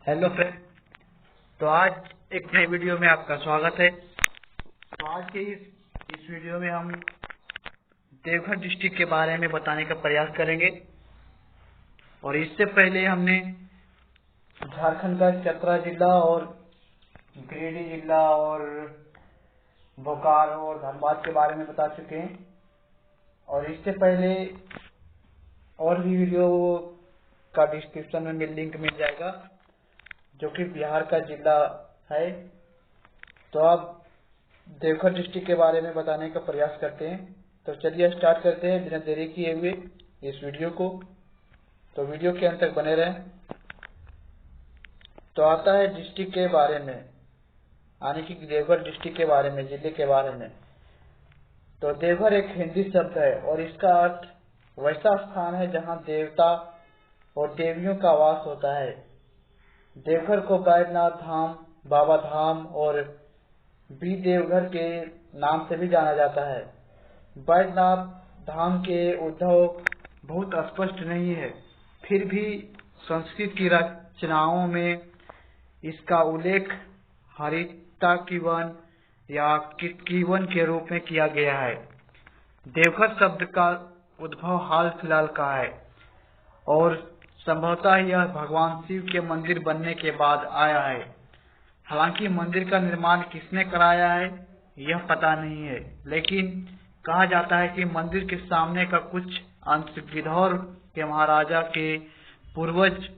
Hello friend. तो आज एक नए वीडियो में आपका स्वागत है। तो आज के इस वीडियो में हम देवघर डिस्ट्रिक्ट के बारे में बताने का प्रयास करेंगे। और इससे पहले हमने झारखंड का चतरा जिला और गिरिडीह जिला और बोकारो और धनबाद के बारे में बता चुके हैं। और इससे पहले और भी वीडियो का डिस्क्रिप्शन में लिंक मिल जाएगा, जो कि बिहार का जिला है। तो अब देवघर डिस्ट्रिक्ट के बारे में बताने का प्रयास करते हैं। तो चलिए स्टार्ट करते हैं बिना देरी किए हुए इस वीडियो को। तो वीडियो के अंत तक बने रहें। तो आता है डिस्ट्रिक्ट के बारे में, यानी कि देवघर डिस्ट्रिक्ट के बारे में, जिले के बारे में। तो देवघर एक हिंदी शब्द है और इसका अर्थ वैसा स्थान है जहाँ देवता और देवियों का वास होता है। देवघर को बैद्यनाथ धाम, बाबा धाम और बी देवघर के नाम से भी जाना जाता है। बैद्यनाथ धाम के उद्भव बहुत स्पष्ट नहीं है, फिर भी संस्कृत की रचनाओं में इसका उल्लेख हरिताकीवन या कितकीवन के रूप में किया गया है। देवघर शब्द का उद्भव हाल फिलहाल का है और संभवतः यह भगवान शिव के मंदिर बनने के बाद आया है। हालांकि मंदिर का निर्माण किसने कराया है यह पता नहीं है, लेकिन कहा जाता है कि मंदिर के सामने का कुछ अंश गिद्धौर के महाराजा के पूर्वज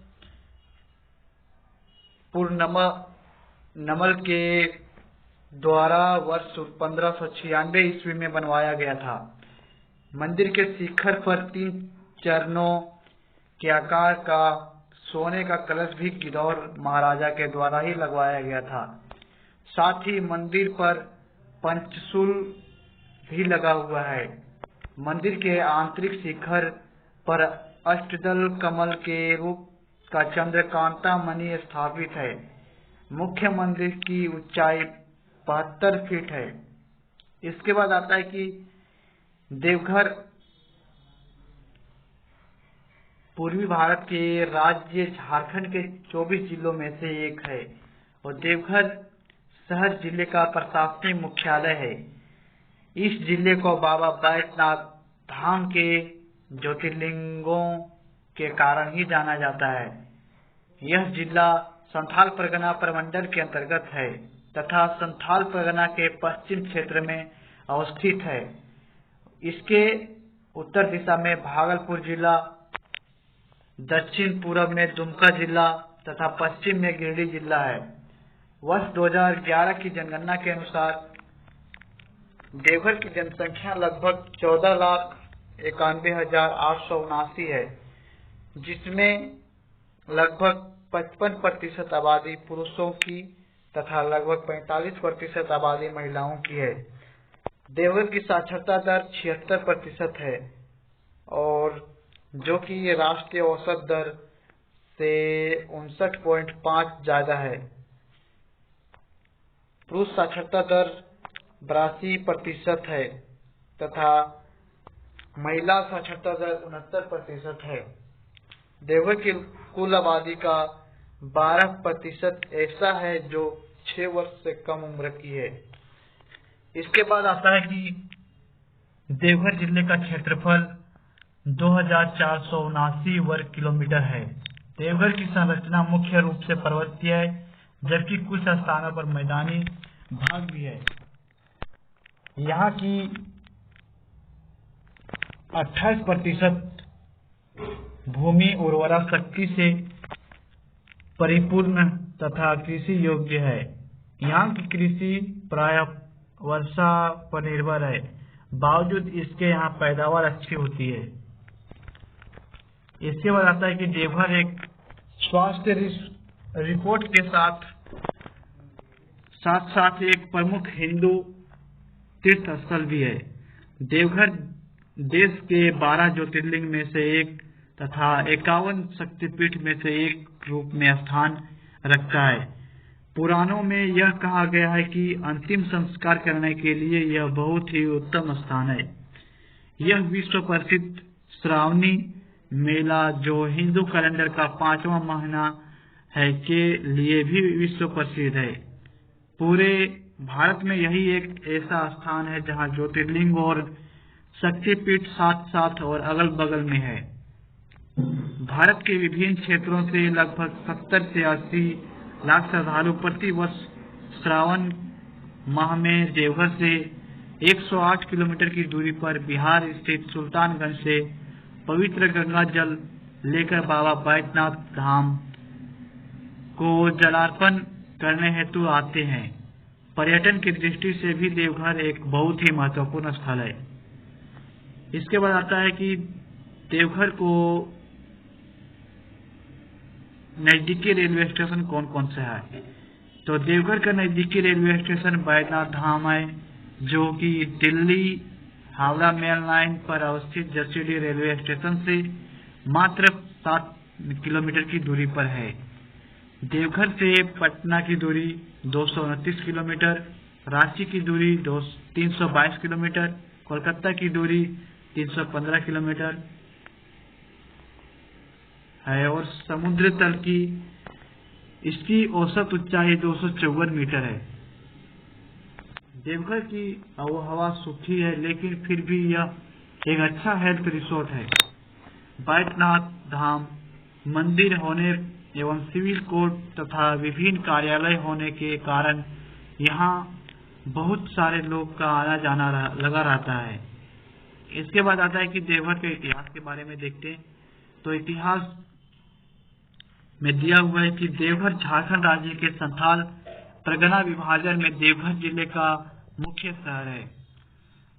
पूर्णनमल के द्वारा वर्ष 1596 ईस्वी में बनवाया गया था। मंदिर के शिखर पर 3 चरणों के आकार का सोने का कलश भी गिद्धौर महाराजा के द्वारा ही लगवाया गया था। साथ ही मंदिर पर पंचशूल भी लगा हुआ है। मंदिर के आंतरिक शिखर पर अष्टदल कमल के रूप का चंद्रकांता मणि स्थापित है। मुख्य मंदिर की ऊंचाई 72 फीट है। इसके बाद आता है कि देवघर पूर्वी भारत के राज्य झारखंड के 24 जिलों में से एक है और देवघर शहर जिले का प्रशासनिक मुख्यालय है। इस जिले को बाबा बैद्यनाथ धाम के ज्योतिर्लिंगों के कारण ही जाना जाता है। यह जिला संथाल परगना प्रमंडल के अंतर्गत है तथा संथाल परगना के पश्चिम क्षेत्र में अवस्थित है। इसके उत्तर दिशा में भागलपुर जिला, दक्षिण पूर्व में दुमका जिला तथा पश्चिम में गिरिडीह जिला है। वर्ष 2011 की जनगणना के अनुसार देवघर की जनसंख्या लगभग 14,91,879 है, जिसमें लगभग 55% आबादी पुरुषों की तथा लगभग 45% आबादी महिलाओं की है। देवघर की साक्षरता दर 76% है और जो कि राष्ट्रीय औसत दर से 59.5 ज्यादा है। पुरुष साक्षरता दर 82% है तथा महिला साक्षरता दर 69% है। देवघर की कुल आबादी का 12% ऐसा है जो 6 वर्ष से कम उम्र की है। इसके बाद आता है कि देवघर जिले का क्षेत्रफल 2479 वर्ग किलोमीटर है। देवघर की संरचना मुख्य रूप से पर्वतीय है, जबकि कुछ स्थानों पर मैदानी भाग भी है। यहाँ की 28% भूमि उर्वरा शक्ति से परिपूर्ण तथा कृषि योग्य है। यहाँ की कृषि प्रायः वर्षा पर निर्भर है, बावजूद इसके यहाँ पैदावार अच्छी होती है। इसके बाद आता है कि देवघर एक स्वास्थ्य रिपोर्ट के साथ साथ एक प्रमुख हिंदू तीर्थ स्थल भी है। देवघर देश के 12 ज्योतिर्लिंग में से एक तथा 51 शक्तिपीठ में से एक रूप में स्थान रखता है। पुराणों में यह कहा गया है कि अंतिम संस्कार करने के लिए यह बहुत ही उत्तम स्थान है। यह विश्व प्रसिद्ध श्रावणी मेला, जो हिंदू कैलेंडर का 5वां महीना है के लिए भी विश्व प्रसिद्ध है। पूरे भारत में यही एक ऐसा स्थान है जहां ज्योतिर्लिंग और शक्तिपीठ साथ साथ और अगल बगल में है। भारत के विभिन्न क्षेत्रों से लगभग 70 से 80 लाख श्रद्धालु प्रति वर्ष श्रावण माह में देवघर से 108 किलोमीटर की दूरी पर बिहार स्थित सुल्तानगंज से पवित्र गंगा जल लेकर बाबा बैद्यनाथ धाम को जलार्पण करने हेतु आते हैं। पर्यटन की दृष्टि से भी देवघर एक बहुत ही महत्वपूर्ण स्थल है। इसके बाद आता है कि देवघर को नजदीकी रेलवे स्टेशन कौन कौन से है। तो देवघर का नजदीकी रेलवे स्टेशन बैद्यनाथ धाम है, जो कि दिल्ली हावड़ा मेल लाइन पर अवस्थित जसीडीह रेलवे स्टेशन से मात्र 7 किलोमीटर की दूरी पर है। देवघर से पटना की दूरी 229 किलोमीटर, रांची की दूरी 322 किलोमीटर, कोलकाता की दूरी 315 किलोमीटर है और समुद्र तल की इसकी औसत ऊंचाई 254 मीटर है। देवघर की आबोहवा सूखी है, लेकिन फिर भी यह एक अच्छा हेल्थ रिसोर्ट है। बैद्यनाथ धाम मंदिर होने एवं सिविल कोर्ट तथा विभिन्न कार्यालय होने के कारण यहाँ बहुत सारे लोग का आना जाना लगा रहता है। इसके बाद आता है कि देवघर के इतिहास के बारे में देखते हैं। तो इतिहास में दिया हुआ है कि देवघर झारखंड राज्य के संथाल परगना विभाजन में देवघर जिले का मुख्य शहर है।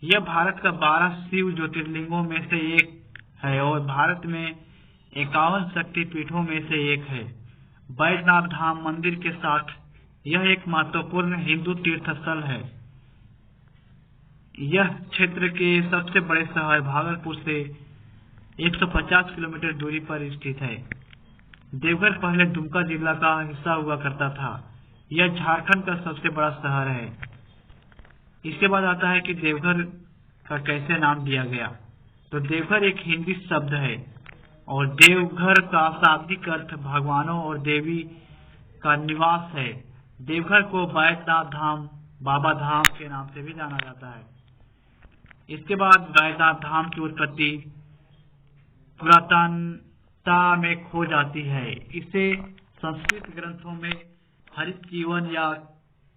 यह भारत का 12 शिव ज्योतिर्लिंगों में से एक है और भारत में 51 शक्तिपीठों में से एक है। बैद्यनाथ धाम मंदिर के साथ यह एक महत्वपूर्ण हिंदू तीर्थ स्थल है। यह क्षेत्र के सबसे बड़े शहर भागलपुर से 150 किलोमीटर दूरी पर स्थित है। देवघर पहले दुमका जिला का हिस्सा हुआ करता था। यह झारखंड का सबसे बड़ा शहर है। इसके बाद आता है कि देवघर का कैसे नाम दिया गया। तो देवघर एक हिंदी शब्द है और देवघर का शाब्दिक अर्थ भगवानों और देवी का निवास है। देवघर को बैद्यनाथ धाम, बाबा धाम के नाम से भी जाना जाता है। इसके बाद बैद्यनाथ धाम की उत्पत्ति पुरातनता में खो जाती है। इसे संस्कृत ग्रंथों में हरितकीवन या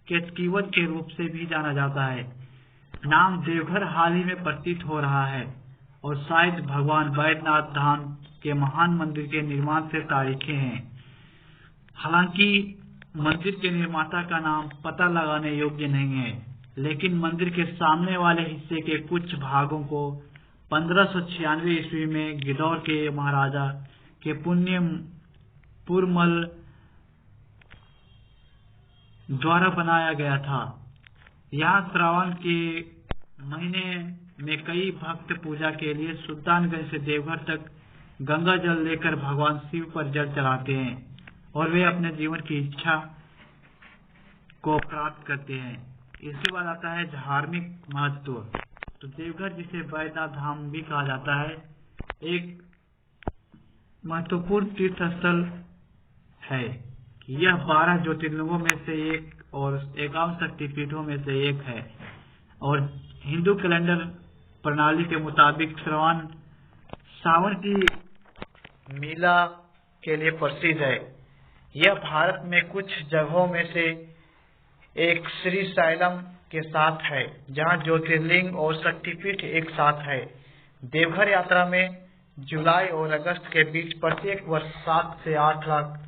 केतकीवन के रूप से भी जाना जाता है। नाम देवघर हाल ही में प्रतीत हो रहा है और शायद भगवान बैद्यनाथ धाम के महान मंदिर के निर्माण से तारीखें हैं। हालांकि मंदिर के निर्माता का नाम पता लगाने योग्य नहीं है, लेकिन मंदिर के सामने वाले हिस्से के कुछ भागों को 1596 ईस्वी में गिदौर के महाराजा के पुरमल द्वारा बनाया गया था। यहाँ श्रावण के महीने में कई भक्त पूजा के लिए सुल्तानगंज से देवघर तक गंगा जल लेकर भगवान शिव पर जल चढ़ाते हैं और वे अपने जीवन की इच्छा को प्राप्त करते हैं। इसके बाद आता है धार्मिक महत्व। तो देवघर, जिसे बैद्यनाथ धाम भी कहा जाता है, एक महत्वपूर्ण तीर्थ स्थल है। यह 12 ज्योतिर्लिंगों में से एक और 51 शक्तिपीठों में से एक है और हिंदू कैलेंडर प्रणाली के मुताबिक सावन की मेला के लिए प्रसिद्ध है। यह भारत में कुछ जगहों में से एक श्रीशैलम के साथ है, जहां ज्योतिर्लिंग और शक्तिपीठ एक साथ है। देवघर यात्रा में जुलाई और अगस्त के बीच प्रत्येक वर्ष 7 से 8 लाख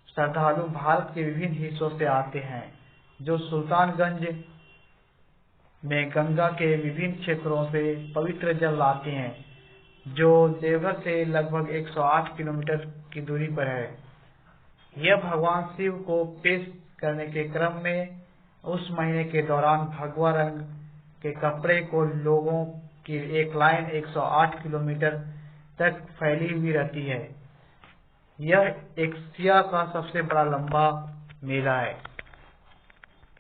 श्रद्धालु भारत के विभिन्न हिस्सों से आते हैं, जो सुल्तानगंज में गंगा के विभिन्न क्षेत्रों से पवित्र जल लाते हैं, जो देवघर से लगभग 108 किलोमीटर की दूरी पर है। यह भगवान शिव को पेश करने के क्रम में उस महीने के दौरान भगवा रंग के कपड़े को लोगों की एक लाइन 108 किलोमीटर तक फैली हुई रहती है। यह एशिया का सबसे बड़ा लंबा मेला है।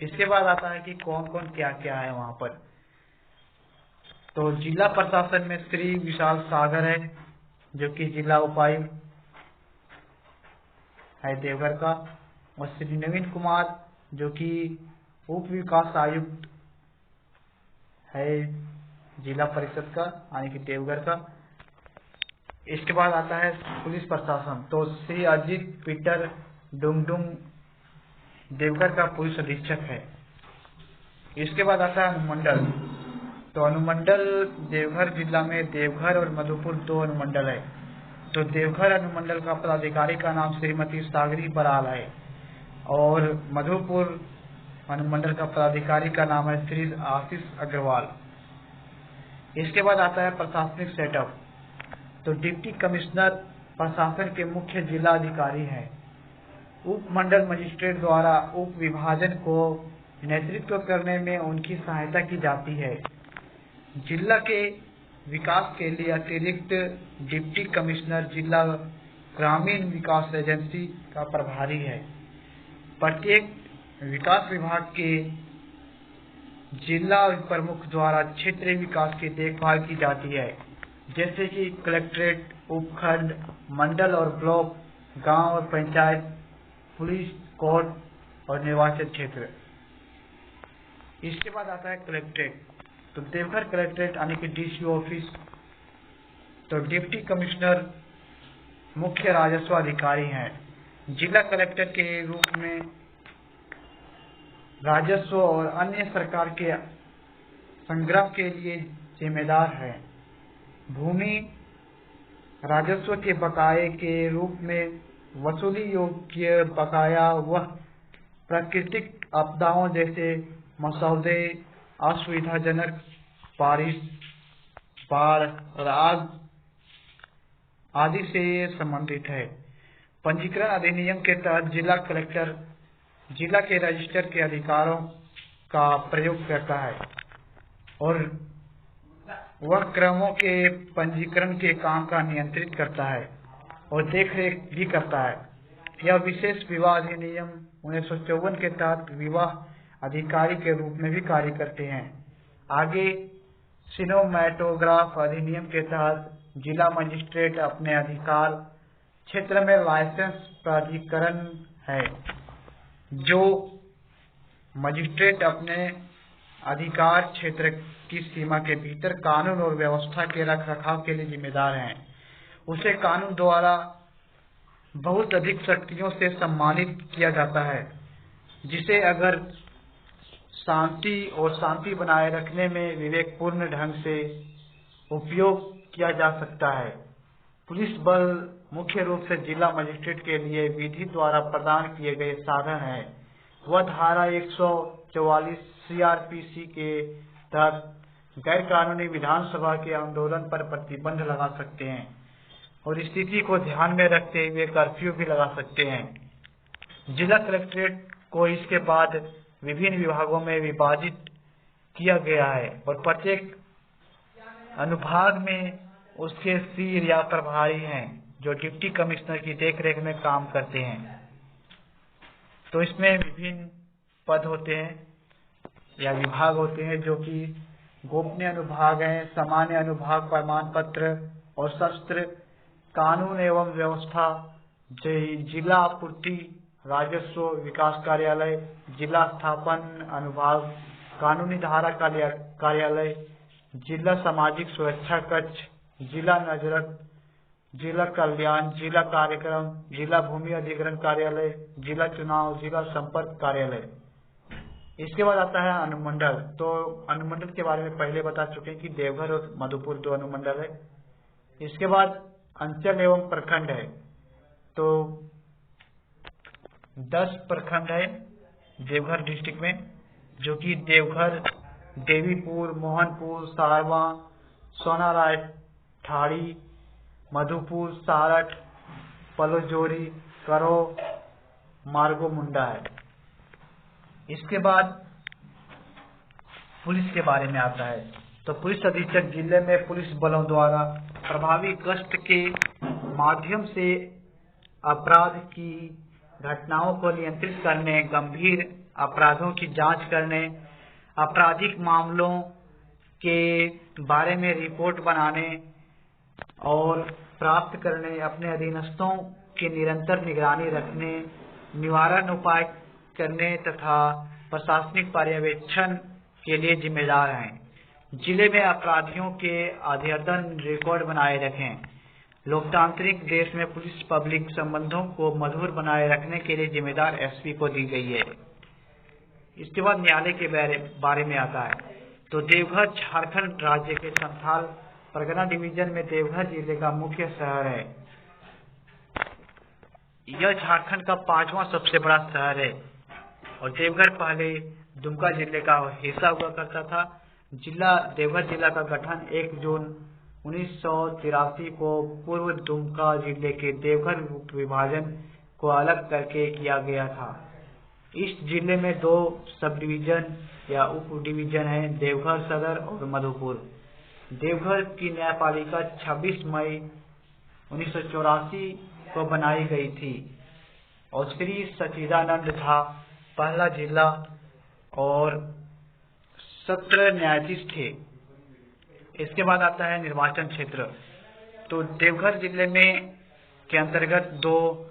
इसके बाद आता है कि कौन कौन क्या क्या है वहाँ पर। तो जिला प्रशासन में श्री विशाल सागर है, जो कि जिला उपायुक्त है देवघर का, और श्री नवीन कुमार जो कि उप विकास आयुक्त है जिला परिषद का यानी कि देवघर का। इसके बाद आता है पुलिस प्रशासन, तो श्री अजीत पीटर डुंगडुंग देवघर का पुलिस अधीक्षक है। इसके बाद आता है अनुमंडल, तो अनुमंडल देवघर जिला में देवघर और मधुपुर 2 अनुमंडल है। तो देवघर अनुमंडल का पदाधिकारी का नाम श्रीमती सागरी बराल है, और मधुपुर अनुमंडल का पदाधिकारी का नाम है श्री आशीष अग्रवाल। इसके बाद आता है प्रशासनिक सेटअप, तो डिप्टी कमिश्नर प्रशासन के मुख्य जिला अधिकारी हैं। उप मंडल मजिस्ट्रेट द्वारा उप विभाजन को नेतृत्व करने में उनकी सहायता की जाती है। जिला के विकास के लिए अतिरिक्त डिप्टी कमिश्नर जिला ग्रामीण विकास एजेंसी का प्रभारी है। प्रत्येक विकास विभाग के जिला प्रमुख द्वारा क्षेत्रीय विकास की देखभाल की जाती है, जैसे कि कलेक्ट्रेट, उपखंड, मंडल और ब्लॉक, गांव और पंचायत, पुलिस, कोर्ट और निर्वाचन क्षेत्र। इसके बाद आता है कलेक्ट्रेट, तो देवघर कलेक्ट्रेट यानी कि डीसी ऑफिस, तो डिप्टी कमिश्नर मुख्य राजस्व अधिकारी हैं। जिला कलेक्टर के रूप में राजस्व और अन्य सरकार के संग्रह के लिए जिम्मेदार है। भूमि राजस्व के बकाये के रूप में वसूली योग्य बकाया वह प्राकृतिक आपदाओं जैसे मसौदे, असुविधाजनक बारिश, बाढ़ और आग आदि से संबंधित है। पंजीकरण अधिनियम के तहत जिला कलेक्टर जिला के रजिस्टर के अधिकारों का प्रयोग करता है और वह क्रमों के पंजीकरण के काम का नियंत्रित करता है और देखरेख भी करता है। यह विशेष विवाह अधिनियम 1954 के तहत विवाह अधिकारी के रूप में भी कार्य करते हैं। आगे सिनेमैटोग्राफ अधिनियम के तहत जिला मजिस्ट्रेट अपने अधिकार क्षेत्र में लाइसेंस प्राधिकरण है, जो मजिस्ट्रेट अपने अधिकार क्षेत्र की सीमा के भीतर कानून और व्यवस्था के रखरखाव के लिए जिम्मेदार हैं। उसे कानून द्वारा बहुत अधिक शक्तियों से सम्मानित किया जाता है, जिसे अगर शांति बनाए रखने में विवेकपूर्ण ढंग से उपयोग किया जा सकता है। पुलिस बल मुख्य रूप से जिला मजिस्ट्रेट के लिए विधि द्वारा प्रदान किए गए साधन है। वह धारा 144 सीआरपीसी के तहत गैर कानूनी विधानसभा के आंदोलन पर प्रतिबंध लगा सकते हैं और स्थिति को ध्यान में रखते हुए कर्फ्यू भी लगा सकते हैं। जिला कलेक्ट्रेट को इसके बाद विभिन्न विभागों में विभाजित किया गया है और प्रत्येक अनुभाग में उसके सीर या प्रभारी हैं, जो डिप्टी कमिश्नर की देखरेख में काम करते हैं। तो इसमें विभिन्न पद होते हैं या विभाग होते हैं, जो कि गोपनीय अनुभाग हैं, सामान्य अनुभाग, प्रमाण पत्र और शस्त्र, कानून एवं व्यवस्था, जिला आपूर्ति, राजस्व विकास कार्यालय, जिला स्थापन अनुभाग, कानूनी धारा कार्यालय, जिला सामाजिक सुरक्षा कक्ष, जिला नजरत, जिला कल्याण, जिला कार्यक्रम, जिला भूमि अधिग्रहण कार्यालय, जिला चुनाव, जिला संपर्क कार्यालय। इसके बाद आता है अनुमंडल। तो अनुमंडल के बारे में पहले बता चुके हैं कि देवघर और मधुपुर 2 अनुमंडल है। इसके बाद अंचल एवं प्रखंड है, तो 10 प्रखंड है देवघर डिस्ट्रिक्ट में, जो कि देवघर, देवीपुर, मोहनपुर, सारवा, सोनाराय, ठाड़ी, मधुपुर, सारठ, पलोजोरी, करो, मार्गो मुंडा है। इसके बाद पुलिस के बारे में आता है, तो पुलिस अधीक्षक जिले में पुलिस बलों द्वारा प्रभावी गश्त के माध्यम से अपराध की घटनाओं को नियंत्रित करने, गंभीर अपराधों की जांच करने, आपराधिक मामलों के बारे में रिपोर्ट बनाने और प्राप्त करने, अपने अधीनस्थों की निरंतर निगरानी रखने, निवारण उपाय करने तथा प्रशासनिक पर्यवेक्षण के लिए जिम्मेदार हैं। जिले में अपराधियों के अद्यतन रिकॉर्ड बनाए रखें। लोकतांत्रिक देश में पुलिस पब्लिक संबंधों को मधुर बनाए रखने के लिए जिम्मेदार एसपी को दी गई है। इसके बाद न्यायालय के बारे में आता है। तो देवघर झारखंड राज्य के संथाल परगना डिवीजन में देवघर जिले का मुख्य शहर है। यह झारखंड का 5वां सबसे बड़ा शहर है और देवघर पहले दुमका जिले का हिस्सा हुआ करता था। देवघर जिला का गठन 1 जून 1983 को पूर्व दुमका जिले के देवघर उप विभाजन को अलग करके किया गया था। इस जिले में 2 सब डिवीजन या उप डिवीजन हैं, देवघर सदर और मधुपुर। देवघर की न्यायपालिका 26 मई 1984 को बनाई गई थी और श्री सच्चिदानंद था पहला जिला और 17 न्यायाधीश थे। इसके बाद आता है निर्वाचन क्षेत्र। तो देवघर जिले में के अंतर्गत 2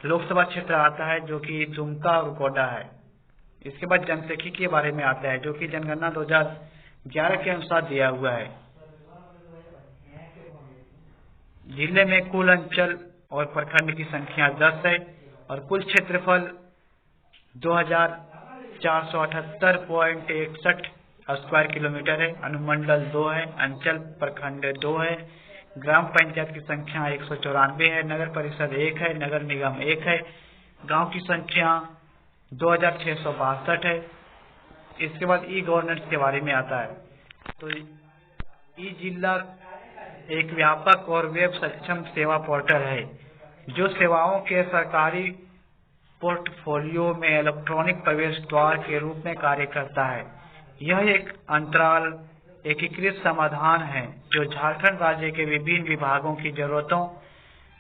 लोकसभा क्षेत्र आता है जो कि दुमका और गोड्डा है। इसके बाद जनसंख्या के बारे में आता है जो कि जनगणना 2011 के अनुसार दिया हुआ है। जिले में कुल अंचल और प्रखंड की संख्या 10 है और कुल क्षेत्रफल 2478.61 स्क्वायर किलोमीटर है। अनुमंडल 2 है, अंचल प्रखंड 2 है, ग्राम पंचायत की संख्या 194 है, नगर परिषद 1 है, नगर निगम 1 है, गांव की संख्या 2662 है। इसके बाद ई गवर्नेंस के बारे में आता है। तो ई जिला एक व्यापक और वेब सक्षम सेवा पोर्टल है जो सेवाओं के सरकारी पोर्टफोलियो में इलेक्ट्रॉनिक प्रवेश द्वार के रूप में कार्य करता है। यह एक अंतराल एकीकृत समाधान है जो झारखंड राज्य के विभिन्न विभागों की जरूरतों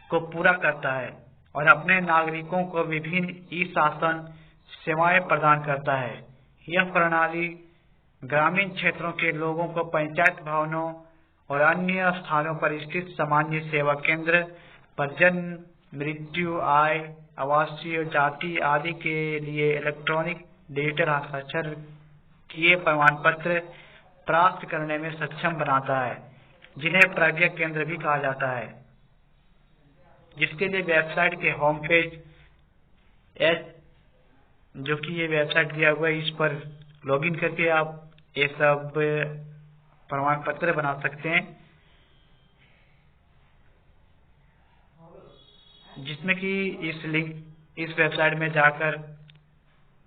को पूरा करता है और अपने नागरिकों को विभिन्न ई शासन सेवाएं प्रदान करता है। यह प्रणाली ग्रामीण क्षेत्रों के लोगों को पंचायत भवनों और अन्य स्थानों पर स्थित सामान्य सेवा केंद्र पर जन्म, मृत्यु, आय, आवासीय, जाति आदि के लिए इलेक्ट्रॉनिक डिजिटल हस्ताक्षर किए प्रमाण पत्र प्राप्त करने में सक्षम बनाता है, जिन्हें प्रज्ञा केंद्र भी कहा जाता है। जिसके लिए वेबसाइट के होम पेज जो कि ये वेबसाइट दिया हुआ है, इस पर लॉगिन करके आप ये सब प्रमाण पत्र बना सकते हैं, जिसमें कि इस वेबसाइट में जाकर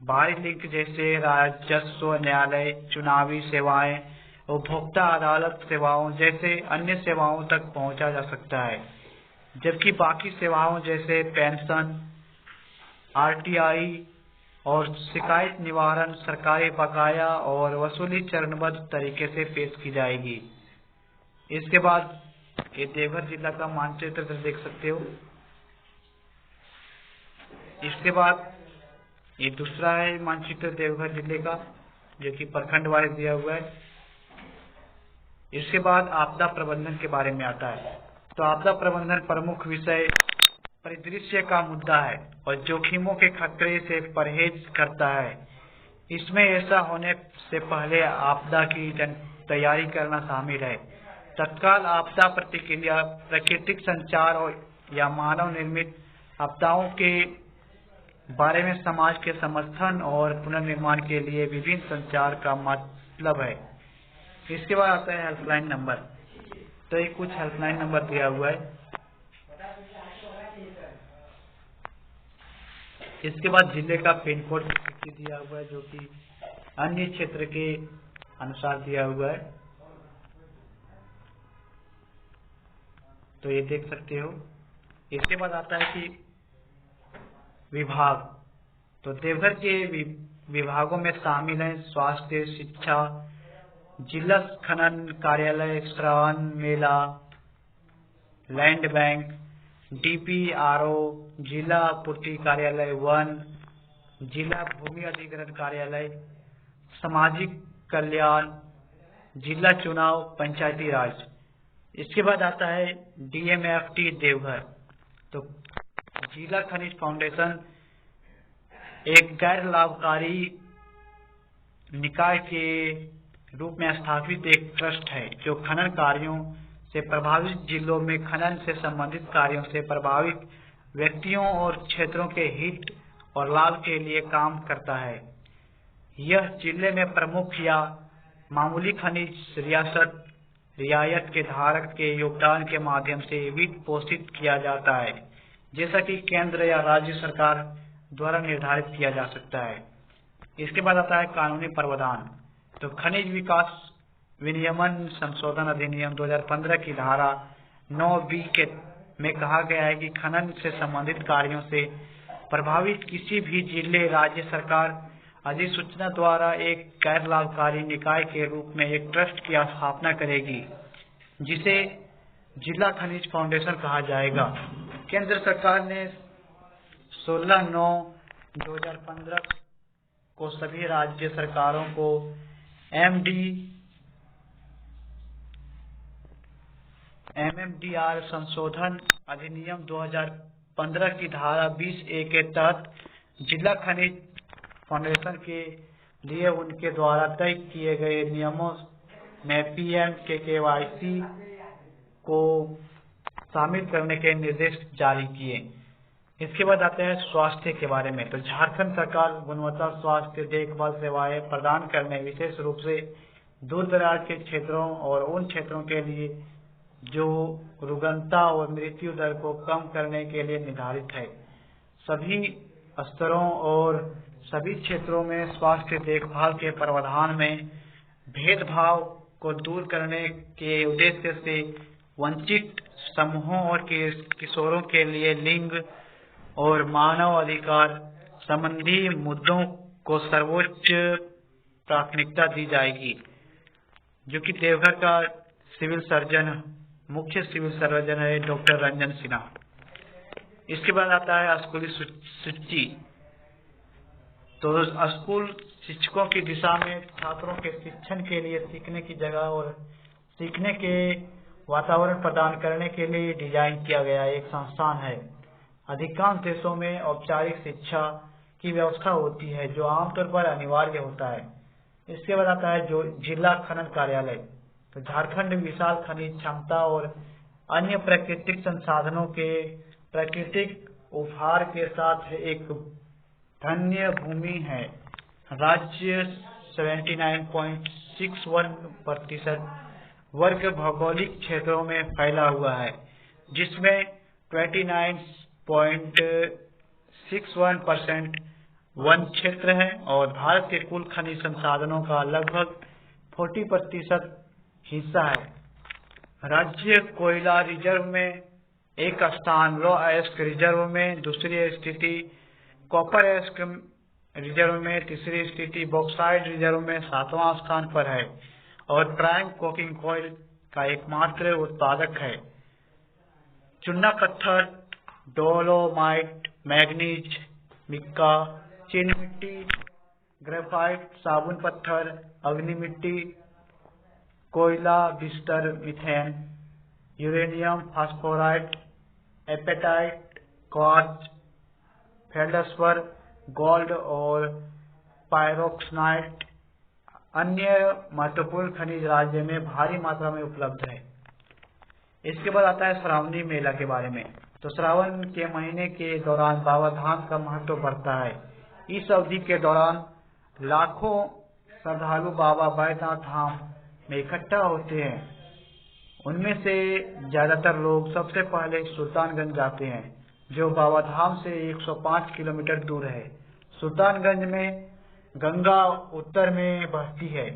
बाहरी लिंक जैसे राजस्व न्यायालय, चुनावी सेवाएं, उपभोक्ता अदालत सेवाओं जैसे अन्य सेवाओं तक पहुंचा जा सकता है। जबकि बाकी सेवाओं जैसे पेंशन, आरटीआई और शिकायत निवारण, सरकारी बकाया और वसूली चरणबद्ध तरीके से पेश की जाएगी। इसके बाद ये देवघर जिला का मानचित्र देख सकते हो। इसके बाद ये दूसरा है मानचित्र देवघर जिले का जो कि प्रखंड वाइज दिया हुआ है। इसके बाद आपदा प्रबंधन के बारे में आता है। तो आपदा प्रबंधन प्रमुख विषय परिदृश्य का मुद्दा है और जोखिमों के खतरे से परहेज करता है। इसमें ऐसा होने से पहले आपदा की तैयारी करना शामिल है। तत्काल आपदा प्रतिक्रिया, प्राकृतिक संचार या मानव निर्मित आपदाओं के बारे में समाज के समर्थन और पुनर्निर्माण के लिए विभिन्न संचार का मतलब है। इसके बाद आता है हेल्पलाइन नंबर। तो ये कुछ हेल्पलाइन नंबर दिया हुआ है। इसके बाद जिले का पिन कोड दिया हुआ है जो कि अन्य क्षेत्र के अनुसार दिया हुआ है। तो ये देख सकते हो। इसके बाद आता है कि विभाग। तो देवघर के विभागों में शामिल हैं स्वास्थ्य, शिक्षा, जिला खनन कार्यालय, श्रवण मेला, लैंड बैंक, डीपीआरओ, जिला पूर्ति कार्यालय, वन, जिला भूमि अधिग्रहण कार्यालय, सामाजिक कल्याण, जिला चुनाव, पंचायती राज। इसके बाद आता है डीएमएफटी देवघर। तो जिला खनिज फाउंडेशन एक गैर लाभकारी निकाय के रूप में स्थापित एक ट्रस्ट है जो खनन कार्यों से प्रभावित जिलों में खनन से संबंधित कार्यों से प्रभावित व्यक्तियों और क्षेत्रों के हित और लाभ के लिए काम करता है। यह जिले में प्रमुख या मामूली खनिज रियायत के धारक के योगदान के माध्यम से वित्त पोषित किया जाता है, जैसा कि केंद्र या राज्य सरकार द्वारा निर्धारित किया जा सकता है। इसके बाद आता है कानूनी प्रावधान। तो खनिज विकास विनियमन संशोधन अधिनियम 2015 की धारा 9B में कहा गया है कि खनन से संबंधित कार्यों से प्रभावित किसी भी जिले राज्य सरकार अधिसूचना द्वारा एक गैर लाभकारी निकाय के रूप में एक ट्रस्ट की स्थापना करेगी, जिसे जिला खनिज फाउंडेशन कहा जाएगा। केंद्र सरकार ने 16/9/2015 को सभी राज्य सरकारों को MMDR संशोधन अधिनियम 2015 की धारा 20A के तहत जिला खनिज फाउंडेशन के लिए उनके द्वारा तय किए गए नियमों में PMKKYC को शामिल करने के निर्देश जारी किए। इसके बाद आते हैं स्वास्थ्य के बारे में। तो झारखंड सरकार गुणवत्ता स्वास्थ्य देखभाल सेवाएं प्रदान करने विशेष रूप से दूर दराज के क्षेत्रों और उन क्षेत्रों के लिए जो रुग्णता और मृत्यु दर को कम करने के लिए निर्धारित है। सभी स्तरों और सभी क्षेत्रों में स्वास्थ्य देखभाल के प्रावधान में भेदभाव को दूर करने के उद्देश्य से वंचित समूहों और किशोरों के लिए लिंग और मानव अधिकार संबंधी मुद्दों को सर्वोच्च प्राथमिकता दी जाएगी, जो कि देवघर का मुख्य सिविल सर्जन है डॉक्टर रंजन सिन्हा। इसके बाद आता है स्कूली सूची। तो स्कूल शिक्षकों की दिशा में छात्रों के शिक्षण के लिए सीखने की जगह और सीखने के वातावरण प्रदान करने के लिए डिजाइन किया गया एक संस्थान है। अधिकांश देशों में औपचारिक शिक्षा की व्यवस्था होती है जो आमतौर पर अनिवार्य होता है। इसके बाद आता है जो जिला खनन कार्यालय। तो झारखंड विशाल खनिज क्षमता और अन्य प्राकृतिक संसाधनों के प्राकृतिक उपहार के साथ एक धन्य भूमि है। राज्य 79.61% वर्ग भौगोलिक क्षेत्रों में फैला हुआ है, जिसमें 29.61% वन क्षेत्र है और भारत के कुल खनिज संसाधनों का लगभग 40% हिस्सा है। राज्य कोयला रिजर्व में एक स्थान, रॉ एस्क रिजर्व में दूसरी स्थिति, कॉपर एस्क रिजर्व में तीसरी स्थिति, बॉक्साइट रिजर्व में 7वां स्थान पर है और प्राइम कोकिंग कोयल का एकमात्र उत्पादक है। चूना पत्थर, डोलोमाइट, मैग्नीज, मिक्का, चीनी मिट्टी, ग्रेफाइट, साबुन पत्थर, अग्नि मिट्टी, कोयला, बिस्तर, methane, uranium, phosphorite, apatite, quartz, feldspar, gold और पायरोक्साइट अन्य महत्वपूर्ण खनिज राज्य में भारी मात्रा में उपलब्ध है। इसके बाद आता है श्रावणी मेला के बारे में। तो श्रावण के महीने के दौरान बाबा धाम का महत्व बढ़ता है। इस अवधि के दौरान लाखों श्रद्धालु बाबा बैद्यनाथ धाम में इकट्ठा होते हैं। उनमें से ज्यादातर लोग सबसे पहले सुल्तानगंज जाते हैं, जो बाबा धाम से 105 किलोमीटर दूर है। सुल्तानगंज में गंगा उत्तर में बहती है।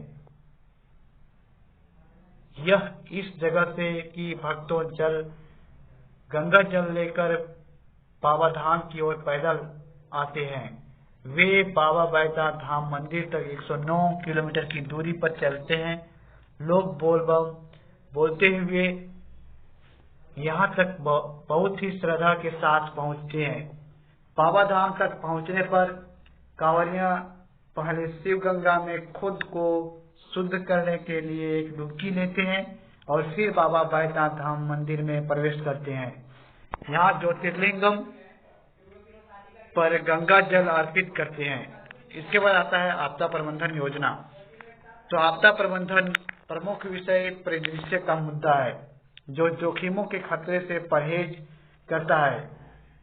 यह इस जगह से कि भक्तों गंगा जल लेकर बाबा धाम की ओर पैदल आते हैं। वे बाबा बैद्यनाथ धाम मंदिर तक 109 किलोमीटर की दूरी पर चलते हैं। लोग बोल बम बोलते हुए यहाँ तक बहुत ही श्रद्धा के साथ पहुँचते हैं। बाबा धाम तक पहुँचने पर कांवरियां पहले शिव गंगा में खुद को शुद्ध करने के लिए एक डुबकी लेते हैं और फिर बाबा बैद्यनाथ धाम मंदिर में प्रवेश करते हैं। यहाँ ज्योतिर्लिंगम पर गंगा जल अर्पित करते हैं। इसके बाद आता है आपदा प्रबंधन योजना। तो आपदा प्रबंधन प्रमुख विषय परिदृश्य का मुद्दा है जो जोखिमों के खतरे से परहेज करता है।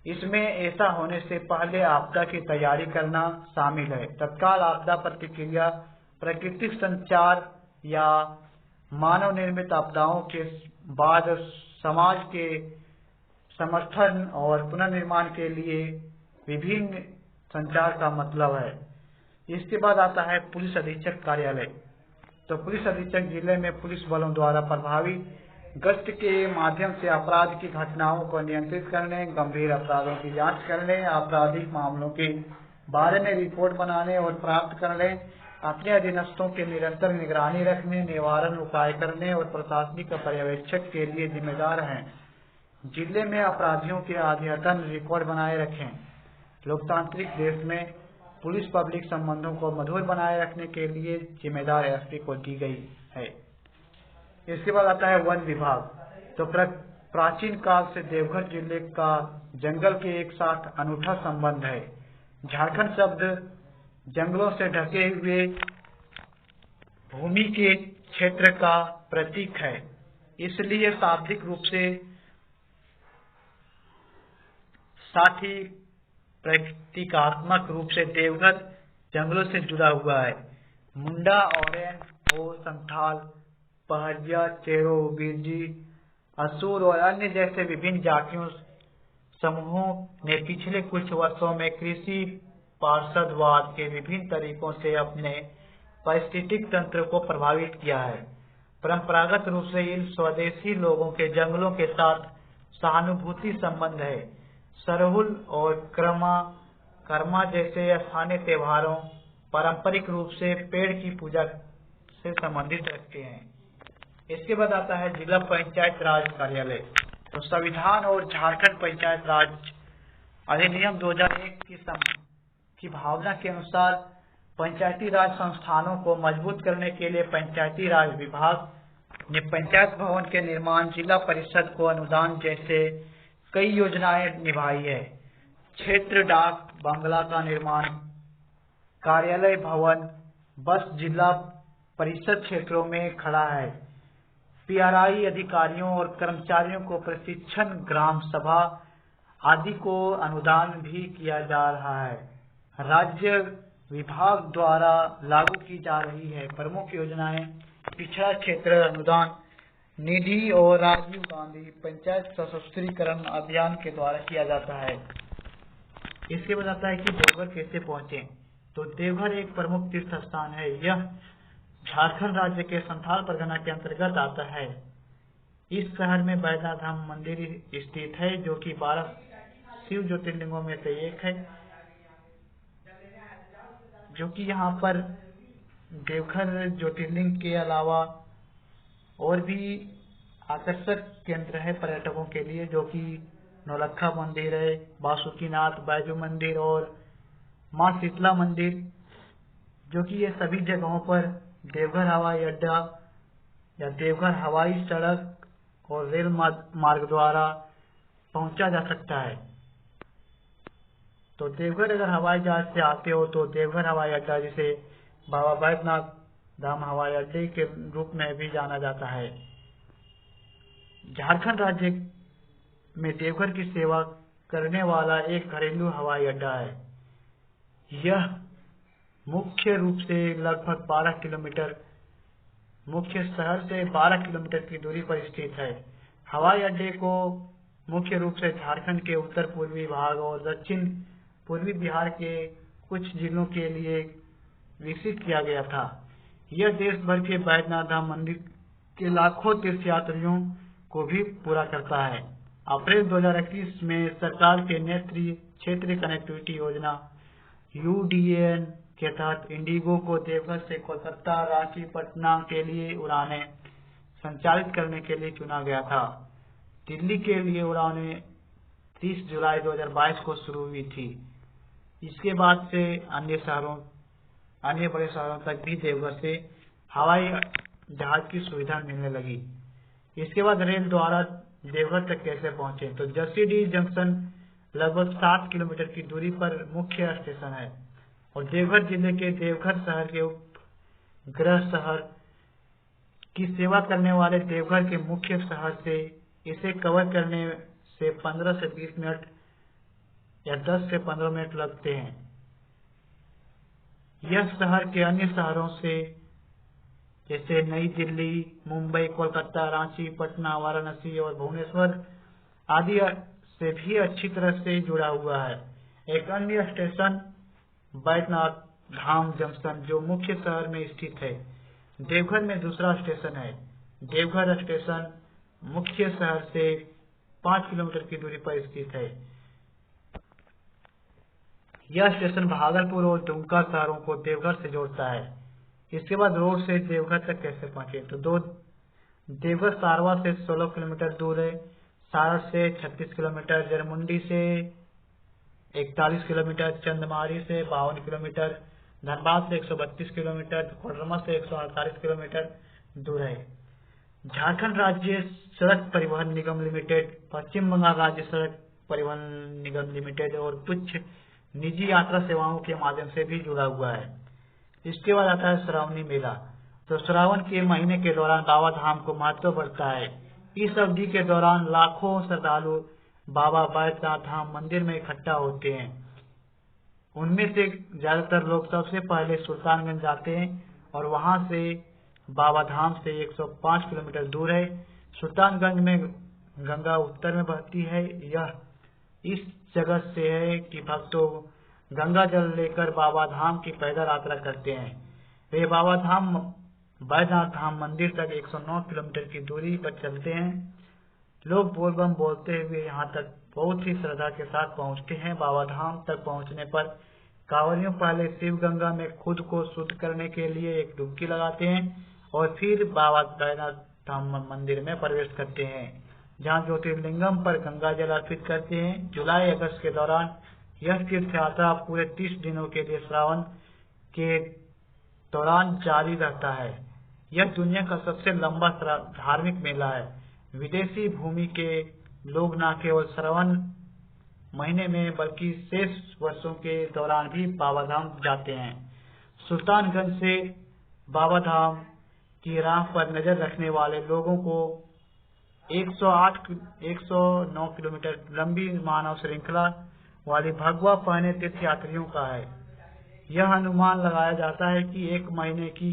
इसमें ऐसा होने से पहले आपदा की तैयारी करना शामिल है। तत्काल आपदा प्रतिक्रिया, प्राकृतिक संचार या मानव निर्मित आपदाओं के बाद समाज के समर्थन और पुनर्निर्माण के लिए विभिन्न संचार का मतलब है। इसके बाद आता है पुलिस अधीक्षक कार्यालय। तो पुलिस अधीक्षक जिले में पुलिस बलों द्वारा प्रभावी गश्त के माध्यम से अपराध की घटनाओं को नियंत्रित करने, गंभीर अपराधों की जांच करने, आपराधिक मामलों के बारे में रिपोर्ट बनाने और प्राप्त करने, अपने अधीनस्थों की निरंतर निगरानी रखने, निवारण उपाय करने और प्रशासनिक पर्यवेक्षक के लिए जिम्मेदार हैं। जिले में अपराधियों के अद्यतन रिकॉर्ड बनाए रखें। लोकतांत्रिक देश में पुलिस पब्लिक संबंधों को मधुर बनाए रखने के लिए जिम्मेदार एसपी को दी गई है। इसके बाद आता है वन विभाग। तो प्राचीन काल से देवघर जिले का जंगल के एक साथ अनूठा संबंध है। झारखंड शब्द जंगलों से ढके हुए भूमि के क्षेत्र का प्रतीक है, इसलिए शाब्दिक रूप से साथ ही प्रतीकात्मक रूप से देवघर जंगलों से जुड़ा हुआ है। मुंडा, ओरेन, हो, संथाल, पहरिया, चेरो, बिरजी, असुर और अन्य जैसे विभिन्न जातियों समूहों ने पिछले कुछ वर्षों में कृषि पार्षदवाद के विभिन्न तरीकों से अपने पारिस्थितिक तंत्र को प्रभावित किया है। परंपरागत रूप से इन स्वदेशी लोगों के जंगलों के साथ सहानुभूति संबंध है। सरहुल और कर्मा जैसे स्थानीय त्योहारों पारंपरिक रूप से पेड़ की पूजा से संबंधित रखते हैं। इसके बाद आता है जिला पंचायत राज कार्यालय। तो संविधान और झारखंड पंचायत राज अधिनियम 2001 की भावना के अनुसार पंचायती राज संस्थानों को मजबूत करने के लिए पंचायती राज विभाग ने पंचायत भवन के निर्माण, जिला परिषद को अनुदान जैसे कई योजनाएं निभाई है। क्षेत्र डाक बंगला का निर्माण, कार्यालय भवन, बस जिला परिषद क्षेत्रों में खड़ा है। पीआरआई अधिकारियों और कर्मचारियों को प्रशिक्षण, ग्राम सभा आदि को अनुदान भी किया जा रहा है। राज्य विभाग द्वारा लागू की जा रही है प्रमुख योजनाएं पिछड़ा क्षेत्र अनुदान निधि और राजीव गांधी पंचायत सशस्त्रीकरण अभियान के द्वारा किया जाता है। इसके बाद आता है कि देवघर कैसे पहुंचे। तो देवघर एक प्रमुख तीर्थ स्थान है। यह झारखंड राज्य के संथाल परगना के अंतर्गत आता है। इस शहर में बैद्यनाथ धाम मंदिर स्थित है जो कि 12 शिव ज्योतिर्लिंगों में से एक है, जो कि यहाँ पर देवघर ज्योतिर्लिंग के अलावा और भी आकर्षक केंद्र है पर्यटकों के लिए, जो कि नौलखा मंदिर है, बासुकीनाथ, बैजू मंदिर और माँ शीतला मंदिर, जो कि ये सभी जगहों पर देवघर हवाई अड्डा या देवघर हवाई सड़क और रेल मार्ग द्वारा पहुंचा जा सकता है। तो देवघर अगर हवाई जहाज से आते हो तो देवघर हवाई अड्डा, जिसे बाबा बैद्यनाथ धाम हवाई अड्डे के रूप में भी जाना जाता है, झारखंड राज्य में देवघर की सेवा करने वाला एक घरेलू हवाई अड्डा है। यह मुख्य रूप से लगभग 12 किलोमीटर मुख्य शहर से 12 किलोमीटर की दूरी पर स्थित है। हवाई अड्डे को मुख्य रूप से झारखंड के उत्तर पूर्वी भाग और दक्षिण पूर्वी बिहार के कुछ जिलों के लिए विकसित किया गया था। यह देश भर के बैद्यनाथ धाम मंदिर के लाखों तीर्थयात्रियों को भी पूरा करता है। अप्रैल 2021 में सरकार के नेत्री क्षेत्रीय कनेक्टिविटी योजना UDAN के तहत इंडिगो को देवघर से कोलकाता, रांची, पटना के लिए उड़ानें संचालित करने के लिए चुना गया था। दिल्ली के लिए उड़ानें 30 जुलाई 2022 को शुरू हुई थी। इसके बाद से अन्य बड़े शहरों तक भी देवघर से हवाई जहाज की सुविधा मिलने लगी। इसके बाद रेल द्वारा देवघर तक कैसे पहुंचे। तो जसीडीह जंक्शन लगभग 7 किलोमीटर की दूरी पर मुख्य स्टेशन है और देवघर जिले के देवघर शहर के उपग्रह शहर की सेवा करने वाले देवघर के मुख्य शहर से इसे कवर करने से 15 से 20 मिनट या 10 से 15 मिनट लगते हैं। यह शहर के अन्य शहरों से जैसे नई दिल्ली, मुंबई, कोलकाता, रांची, पटना, वाराणसी और भुवनेश्वर आदि से भी अच्छी तरह से जुड़ा हुआ है। एक अन्य स्टेशन बैद्यनाथ धाम जंक्शन जो मुख्य शहर में स्थित है। देवघर में दूसरा स्टेशन है। देवघर स्टेशन मुख्य शहर से 5 किलोमीटर की दूरी पर स्थित है। यह स्टेशन भागलपुर और दुमका शहरों को देवघर से जोड़ता है। इसके बाद रोड से देवघर तक कैसे पहुंचे। तो देवघर सारवा से 16 किलोमीटर दूर है, सारठ से 36 किलोमीटर, जरमुंडी से 41 किलोमीटर, चंदमारी से 52 किलोमीटर, धनबाद से 132 किलोमीटर, कोडरमा से 148 किलोमीटर दूर है। झारखंड राज्य सड़क परिवहन निगम लिमिटेड, पश्चिम बंगाल राज्य सड़क परिवहन निगम लिमिटेड और कुछ निजी यात्रा सेवाओं के माध्यम से भी जुड़ा हुआ है। इसके बाद आता है श्रावणी मेला। तो श्रावण के महीने के दौरान बाबा धाम को महत्व बढ़ता है। इस अवधि के दौरान लाखों श्रद्धालु बाबा बैद्यनाथ धाम मंदिर में इकट्ठा होते हैं। उनमें से ज्यादातर लोग सबसे पहले सुल्तानगंज जाते हैं और वहां से बाबा धाम से 105 किलोमीटर दूर है। सुल्तानगंज में गंगा उत्तर में बहती है। यह इस जगह से है कि भक्तों गंगा जल लेकर बाबा धाम की पैदल यात्रा करते हैं। वे बाबा धाम बैद्यनाथ धाम मंदिर तक 109 किलोमीटर की दूरी पर चलते हैं। लोग बोल बम बोलते हुए यहाँ तक बहुत ही श्रद्धा के साथ पहुँचते हैं। बाबा धाम तक पहुँचने पर कांवरियों पहले शिव गंगा में खुद को शुद्ध करने के लिए एक डुबकी लगाते हैं और फिर बाबा बैद्यनाथ धाम मंदिर में प्रवेश करते हैं, जहाँ ज्योतिर्लिंगम पर गंगा जल अर्पित करते हैं। जुलाई अगस्त के दौरान यह तीर्थ यात्रा पूरे 30 दिनों के लिए श्रावण के दौरान जारी रहता है। यह दुनिया का सबसे लंबा धार्मिक मेला है। विदेशी भूमि के लोग न केवल श्रावण महीने में बल्कि शेष वर्षों के दौरान भी बाबा धाम जाते हैं। सुल्तानगंज से बाबा धाम की राह पर नजर रखने वाले लोगों को 109 किलोमीटर लंबी मानव श्रृंखला वाली भगवा पहने तीर्थ यात्रियों का है। यह अनुमान लगाया जाता है कि एक महीने की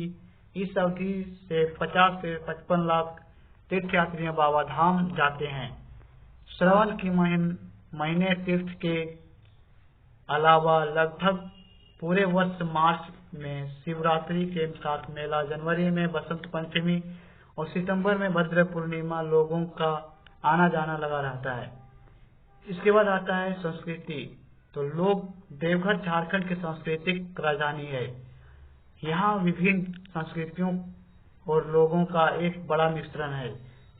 इस अवधि से 50 से 55 लाख तीर्थ यात्री बाबा धाम जाते हैं। श्रावण की महीने तीर्थ के अलावा लगभग पूरे वर्ष मार्च में शिवरात्रि के साथ मेला, जनवरी में बसंत पंचमी और सितंबर में भद्र पूर्णिमा लोगों का आना जाना लगा रहता है। इसके बाद आता है संस्कृति। तो लोग देवघर झारखंड की सांस्कृतिक राजधानी है। यहाँ विभिन्न संस्कृतियों और लोगों का एक बड़ा मिश्रण है।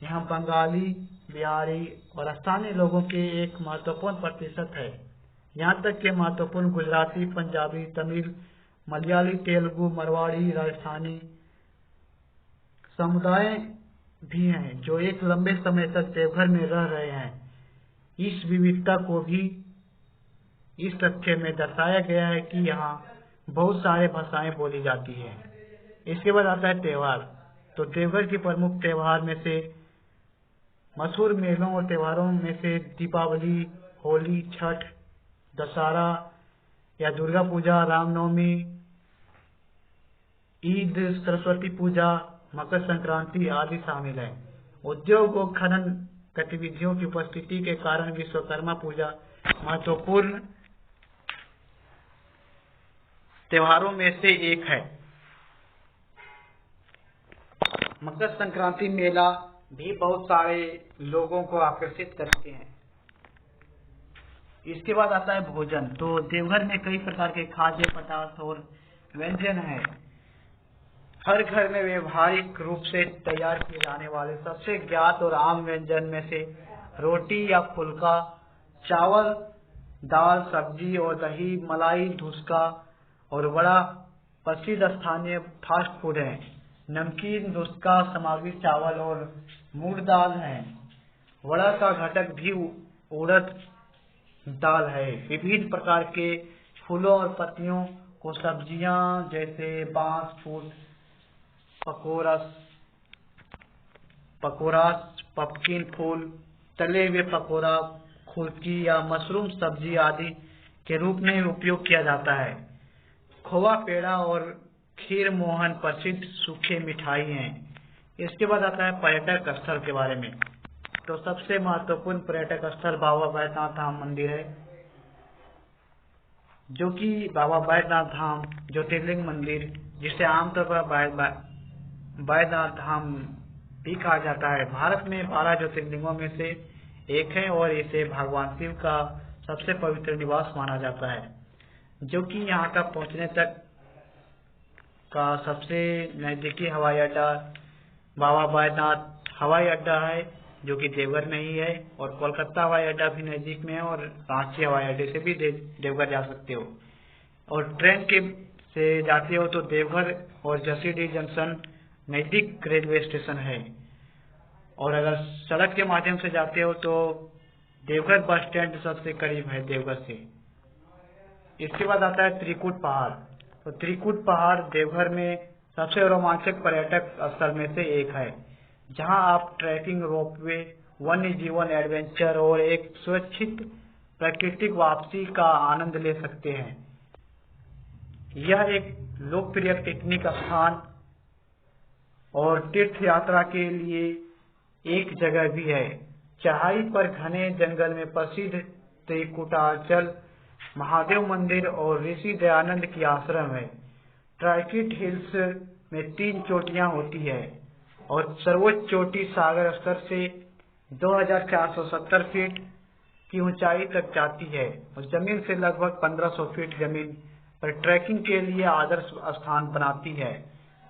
यहाँ बंगाली, बिहारी और स्थानीय लोगों के एक महत्वपूर्ण प्रतिशत है। यहाँ तक के महत्वपूर्ण गुजराती, पंजाबी, तमिल, मलयाली, तेलुगु, मरवाड़ी, राजस्थानी समुदाय भी हैं जो एक लंबे समय तक देवघर में रह रहे हैं। इस विविधता को भी इस तथ्य में दर्शाया गया है कि यहाँ बहुत सारे भाषाएं बोली जाती है। इसके बाद आता है त्योहार। तो देवघर के प्रमुख त्योहार में से मशहूर मेलों और त्योहारों में से दीपावली, होली, छठ, दशहरा या दुर्गा पूजा, रामनवमी, ईद, सरस्वती पूजा, मकर संक्रांति आदि शामिल हैं। उद्योग और खनन गतिविधियों की उपस्थिति के कारण विश्वकर्मा पूजा महत्वपूर्ण त्योहारों में से एक है। मकर संक्रांति मेला भी बहुत सारे लोगों को आकर्षित करते हैं। इसके बाद आता है भोजन। तो देवघर में कई प्रकार के खाद्य पदार्थ और व्यंजन हैं। हर घर में व्यवहारिक रूप से तैयार किए जाने वाले सबसे ज्ञात और आम व्यंजन में से रोटी या फुल्का, चावल, दाल, सब्जी और दही, मलाई, धुसका और बड़ा प्रसिद्ध स्थानीय फास्ट फूड है। नमकीन, धुसका सामग्री चावल और मूंग दाल है वड़ा का घटक भी उड़द दाल है। विभिन्न प्रकार के फूलों और पत्तियों को सब्जियां जैसे बांस फूल, पकोरास, पम्पकिन फूल, तले हुए पकोड़ा, खुरकी या मशरूम सब्जी आदि के रूप में उपयोग किया जाता है। खोवा, पेड़ा और खीर मोहन प्रसिद्ध सूखे मिठाई हैं। इसके बाद आता है पर्यटक स्थल के बारे में। तो सबसे महत्वपूर्ण पर्यटक स्थल बाबा बैद्यनाथ धाम मंदिर है, जो कि बाबा बैद्यनाथ धाम ज्योतिर्लिंग मंदिर, जिसे आमतौर पर बैद्यनाथ धाम भी कहा जाता है, भारत में 12 ज्योतिर्लिंगों में से एक है और इसे भगवान शिव का सबसे पवित्र निवास माना जाता है, जो कि यहाँ तक पहुँचने तक का सबसे नजदीकी हवाई अड्डा बाबा बैद्यनाथ हवाई अड्डा है, जो कि देवघर में ही है, और कोलकाता हवाई अड्डा भी नजदीक में है, और रांची हवाई अड्डे से भी देवघर जा सकते हो। और ट्रेन के से जाते हो तो देवघर और जसीडीह जंक्शन नजदीक रेलवे स्टेशन है, और अगर सड़क के माध्यम से जाते हो तो देवघर बस स्टैंड सबसे करीब है देवघर से। इसके बाद आता है त्रिकुट पहाड़। तो त्रिकुट पहाड़ देवघर में सबसे रोमांचक पर्यटक स्थल में से एक है, जहां आप ट्रैकिंग, रोपवे, वन्य जीवन एडवेंचर और एक सुरक्षित प्राकृतिक वापसी का आनंद ले सकते हैं। यह एक लोकप्रिय पिकनिक स्थान और तीर्थ यात्रा के लिए एक जगह भी है। चढ़ाई पर घने जंगल में प्रसिद्ध त्रिकुटाचल महादेव मंदिर और ऋषि दयानंद की आश्रम है। ट्राइकिट हिल्स में 3 चोटियां होती है और सर्वोच्च चोटी सागर स्तर से 2470 फीट की ऊंचाई तक जाती है और जमीन से लगभग 1500 फीट जमीन पर ट्रैकिंग के लिए आदर्श स्थान बनाती है।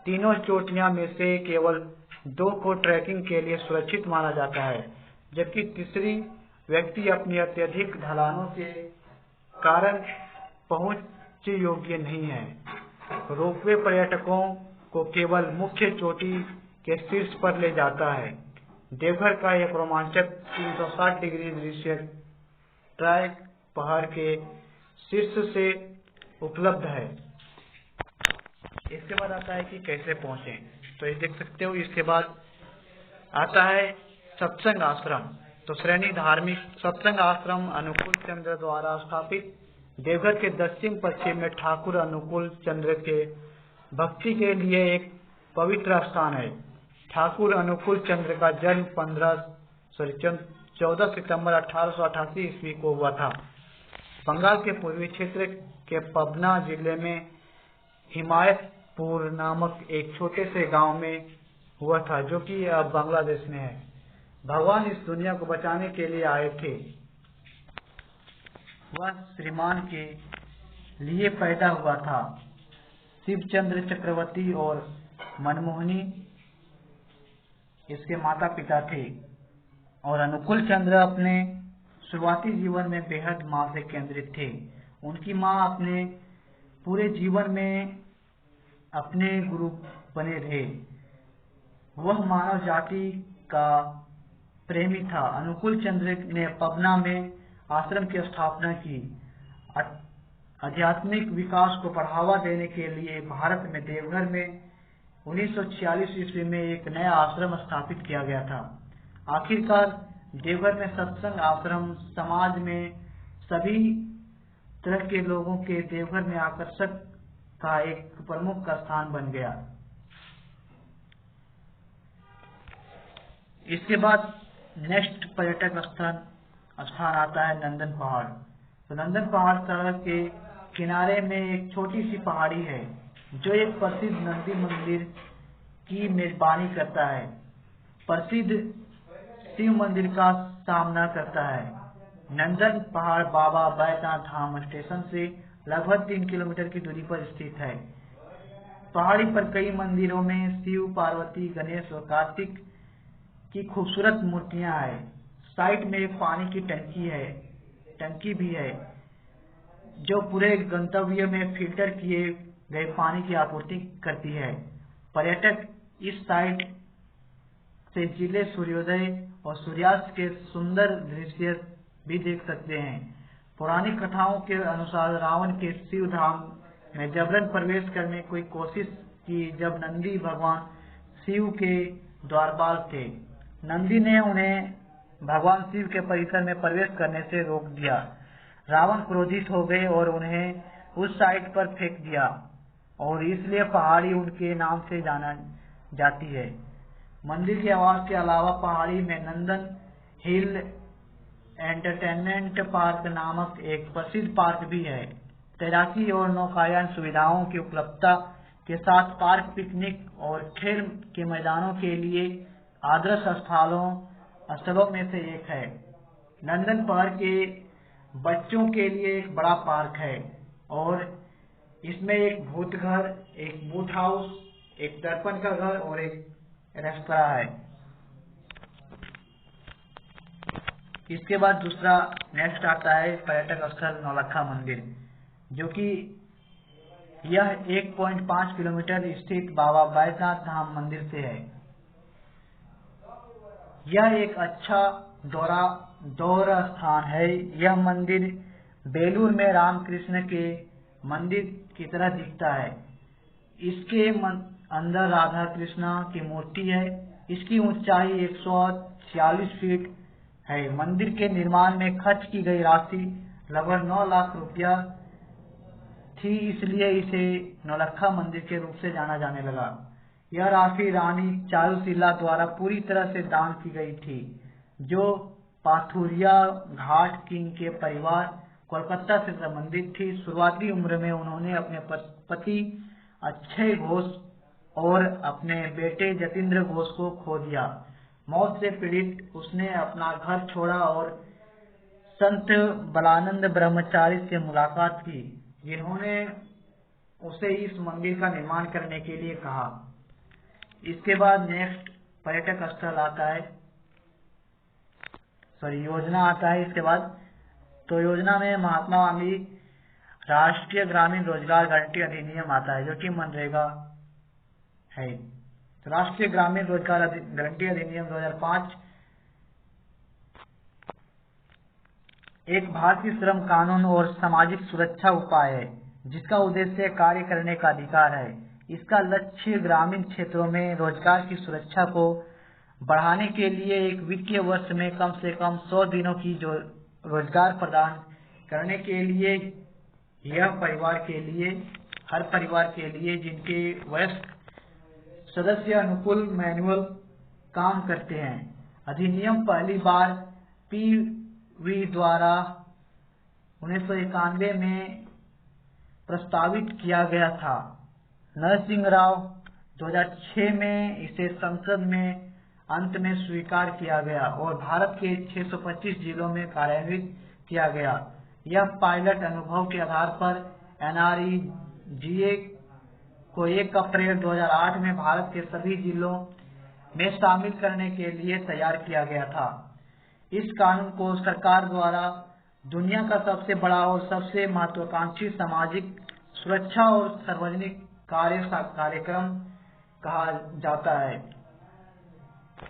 तीनों चोटियां में से केवल 2 को ट्रैकिंग के लिए सुरक्षित माना जाता है, जबकि तीसरी व्यक्ति अपनी अत्यधिक ढलानों के कारण पहुंच योग्य नहीं है। रोपवे पर्यटकों को केवल मुख्य चोटी के शीर्ष पर ले जाता है। देवघर का एक रोमांचक 360 डिग्री दृश्य ट्रैक पहाड़ के शीर्ष से उपलब्ध है। इसके बाद आता है कि कैसे पहुंचे, तो ये देख सकते हो। इसके बाद आता है सत्संग आश्रम। तो श्रेणी धार्मिक सत्संग आश्रम अनुकूल चंद्र द्वारा स्थापित देवघर के दक्षिण पश्चिम में ठाकुर अनुकूल चंद्र के भक्ति के लिए एक पवित्र स्थान है। ठाकुर अनुकूल चंद्र का जन्म 14 सितंबर 1888 ईस्वी को हुआ था। बंगाल के पूर्वी क्षेत्र के पबना जिले में हिमायतपुर नामक एक छोटे से गांव में हुआ था, जो कि अब बांग्लादेश में है। भगवान इस दुनिया को बचाने के लिए आए थे। वह श्रीमान के लिए पैदा हुआ था। शिवचंद्र चक्रवर्ती और मनमोहनी इसके माता पिता थे, और अनुकूल चंद्र अपने शुरुआती जीवन में बेहद मां से केंद्रित थे। उनकी मां अपने पूरे जीवन में अपने गुरु बने रहे। वह मानव जाति का प्रेमी था। अनुकूल चंद्र ने पबना में आश्रम की स्थापना की। आध्यात्मिक विकास को बढ़ावा देने के लिए भारत में देवघर में 1946 ईस्वी में एक नया आश्रम स्थापित किया गया था। आखिरकार देवघर में सत्संग आश्रम समाज में सभी तरह के लोगों के देवघर में आकर्षक का एक प्रमुख स्थान बन गया। इसके बाद नेक्स्ट पर्यटक स्थान आता है नंदन पहाड़। तो नंदन पहाड़ सड़क के किनारे में एक छोटी सी पहाड़ी है, जो एक प्रसिद्ध नंदी मंदिर की मेजबानी करता है। प्रसिद्ध शिव मंदिर का सामना करता है। नंदन पहाड़ बाबा बैद्यनाथ धाम स्टेशन से लगभग 3 किलोमीटर की दूरी पर स्थित है। पहाड़ी पर कई मंदिरों में शिव, पार्वती, गणेश और कार्तिक की खूबसूरत मूर्तियां हैं। साइड में एक पानी की टंकी भी है, जो पूरे गंतव्य में फिल्टर किए गए पानी की आपूर्ति करती है। पर्यटक इस साइट से जिले सूर्योदय और सूर्यास्त के सुंदर दृश्य भी देख सकते हैं। पौराणिक कथाओं के अनुसार रावण के शिव धाम में जबरन प्रवेश करने की कोशिश की जब नंदी भगवान शिव के द्वारपाल थे। नंदी ने उन्हें भगवान शिव के परिसर में प्रवेश करने से रोक दिया। रावण क्रोधित हो गए और उन्हें उस साइड पर फेंक दिया और इसलिए पहाड़ी उनके नाम से जाना जाती है। मंदिर के आवास के अलावा पहाड़ी में नंदन हिल एंटरटेनमेंट पार्क नामक एक प्रसिद्ध पार्क भी है। तैराकी और नौकायन सुविधाओं की उपलब्धता के साथ पार्क पिकनिक और खेल के मैदानों के लिए आदर्श स्थलों में से एक है। नंदन पार्क के बच्चों के लिए एक बड़ा पार्क है और इसमें एक भूत घर, एक बूट हाउस, एक दर्पण का घर और एक रेस्तरां है। इसके बाद दूसरा नेक्स्ट आता है पर्यटक स्थल नौलखा मंदिर, जो कि यह 1.5 किलोमीटर स्थित बाबा बैद्यनाथ धाम मंदिर से है। यह एक अच्छा दौरा स्थान है। यह मंदिर बेलूर में रामकृष्ण के मंदिर की तरह दिखता है। इसके अंदर राधा कृष्णा की मूर्ति है। इसकी ऊंचाई 146 फीट है। मंदिर के निर्माण में खर्च की गई राशि लगभग 9 लाख रुपया थी, इसलिए इसे नौलखा मंदिर के रूप से जाना जाने लगा। यह राशि रानी चारुशीला द्वारा पूरी तरह से दान की गई थी, जो पाथुरिया घाट किंग के परिवार कोलकाता से संबंधित थी। शुरुआती उम्र में उन्होंने अपने पति अक्षय घोष और अपने बेटे जतीन्द्र घोष को खो दिया। मौत से पीड़ित उसने अपना घर छोड़ा और संत बलानंद ब्रह्मचारी से मुलाकात की, जिन्होंने उसे इस मंदिर का निर्माण करने के लिए कहा। इसके बाद नेक्स्ट पर्यटक स्थल आता है, योजना आता है। इसके बाद तो योजना में महात्मा गांधी राष्ट्रीय ग्रामीण रोजगार गारंटी अधिनियम आता है, जो कि मनरेगा है। राष्ट्रीय ग्रामीण रोजगार गारंटी अधिनियम 2005 एक भारतीय श्रम कानून और सामाजिक सुरक्षा उपाय है, जिसका उद्देश्य कार्य करने का अधिकार है। इसका लक्ष्य ग्रामीण क्षेत्रों में रोजगार की सुरक्षा को बढ़ाने के लिए एक वित्तीय वर्ष में कम से कम 100 दिनों की रोजगार प्रदान करने के लिए हर परिवार के लिए जिनके वयस्क सदस्य अनुकूल मैनुअल काम करते हैं। अधिनियम पहली बार पी.वी. द्वारा 1991 में प्रस्तावित किया गया था। नरसिंह राव 2006 में इसे संसद में अंत में स्वीकार किया गया और भारत के 625 जिलों में कार्यान्वित किया गया। यह पायलट अनुभव के आधार पर NREGA को 1 अप्रैल 2008 में भारत के सभी जिलों में शामिल करने के लिए तैयार किया गया था। इस कानून को सरकार द्वारा दुनिया का सबसे बड़ा और सबसे महत्वाकांक्षी सामाजिक सुरक्षा और सार्वजनिक कार्यक्रम कहा जाता है।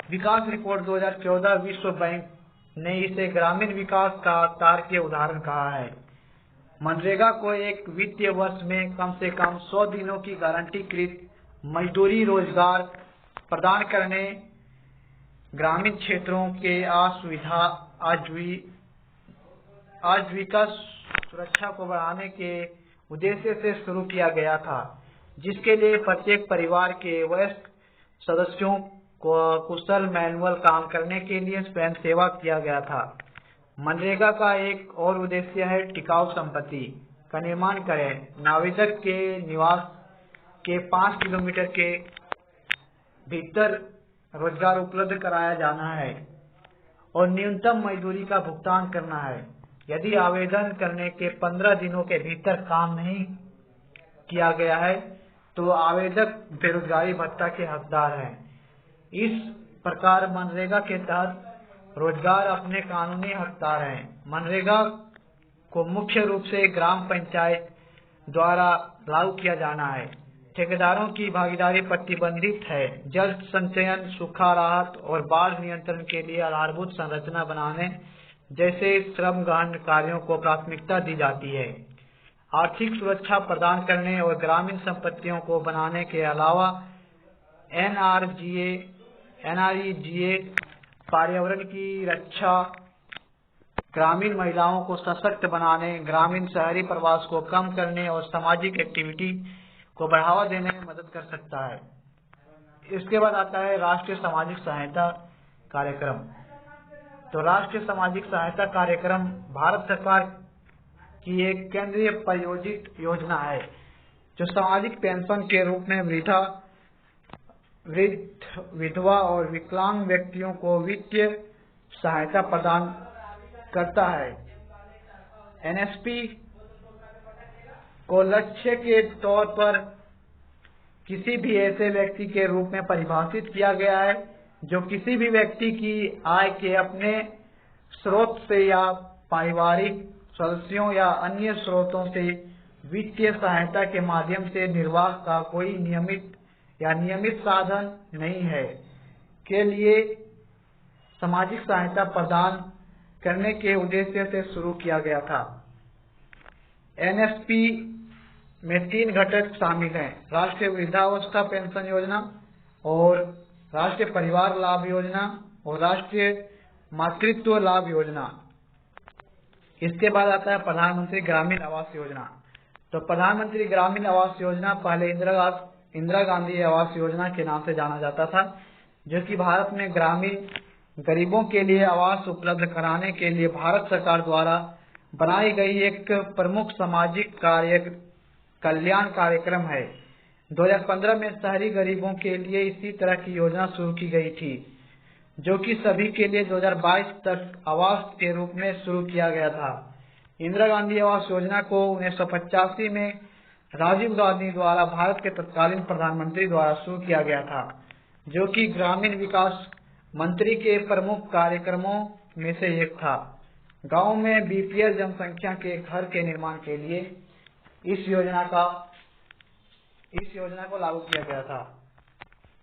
विकास रिपोर्ट 2014 विश्व बैंक ने इसे ग्रामीण विकास का तार्किक उदाहरण कहा है। मनरेगा को एक वित्तीय वर्ष में कम से कम 100 दिनों की गारंटीकृत मजदूरी रोजगार प्रदान करने, ग्रामीण क्षेत्रों के आजीविका सुरक्षा को बढ़ाने के उद्देश्य से शुरू किया गया था, जिसके लिए प्रत्येक परिवार के वयस्क सदस्यों को कुशल मैनुअल काम करने के लिए स्वयं सेवा किया गया था। मनरेगा का एक और उद्देश्य है टिकाऊ संपत्ति का निर्माण करें। नावेदक के निवास के 5 किलोमीटर के भीतर रोजगार उपलब्ध कराया जाना है और न्यूनतम मजदूरी का भुगतान करना है। यदि आवेदन करने के 15 दिनों के भीतर काम नहीं किया गया है तो आवेदक बेरोजगारी भत्ता के हकदार हैं। इस प्रकार मनरेगा के तहत रोजगार अपने कानूनी हकदार हैं। मनरेगा को मुख्य रूप से ग्राम पंचायत द्वारा लागू किया जाना है। ठेकेदारों की भागीदारी प्रतिबंधित है। जल संचयन, सूखा राहत और बाढ़ नियंत्रण के लिए आधारभूत संरचना बनाने जैसे श्रम गहन कार्यों को प्राथमिकता दी जाती है। आर्थिक सुरक्षा प्रदान करने और ग्रामीण संपत्तियों को बनाने के अलावा एनआरईजीए पर्यावरण की रक्षा, ग्रामीण महिलाओं को सशक्त बनाने, ग्रामीण शहरी प्रवास को कम करने और सामाजिक एक्टिविटी को बढ़ावा देने में मदद कर सकता है। इसके बाद आता है राष्ट्रीय सामाजिक सहायता कार्यक्रम। तो राष्ट्रीय सामाजिक सहायता कार्यक्रम भारत सरकार की एक केंद्रीय प्रायोजित योजना है जो सामाजिक पेंशन के रूप में वृद्ध, विधवा और विकलांग व्यक्तियों को वित्तीय सहायता प्रदान करता है। एनएसपी को लक्ष्य के तौर पर किसी भी ऐसे व्यक्ति के रूप में परिभाषित किया गया है जो किसी भी व्यक्ति की आय के अपने स्रोत से या पारिवारिक सदस्यों या अन्य स्रोतों से वित्तीय सहायता के माध्यम से निर्वाह का कोई नियमित साधन नहीं है के लिए सामाजिक सहायता प्रदान करने के उद्देश्य से शुरू किया गया था। एनएसपी में 3 घटक शामिल हैं: राष्ट्रीय वृद्धावस्था पेंशन योजना और राष्ट्रीय परिवार लाभ योजना और राष्ट्रीय मातृत्व लाभ योजना। इसके बाद आता है प्रधानमंत्री ग्रामीण आवास योजना। तो प्रधानमंत्री ग्रामीण आवास योजना पहले इंदिरा गांधी आवास योजना के नाम से जाना जाता था, जो कि भारत में ग्रामीण गरीबों के लिए आवास उपलब्ध कराने के लिए भारत सरकार द्वारा बनाई गई एक प्रमुख सामाजिक कल्याण कार्यक्रम है। 2015 में शहरी गरीबों के लिए इसी तरह की योजना शुरू की गई थी, जो कि सभी के लिए 2022 तक आवास के रूप में शुरू किया गया था। इंदिरा गांधी आवास योजना को 1985 में राजीव गांधी द्वारा भारत के तत्कालीन प्रधानमंत्री द्वारा शुरू किया गया था, जो कि ग्रामीण विकास मंत्री के प्रमुख कार्यक्रमों में से एक था। गांव में बीपीएल जनसंख्या के घर के निर्माण के लिए इस योजना को लागू किया गया था।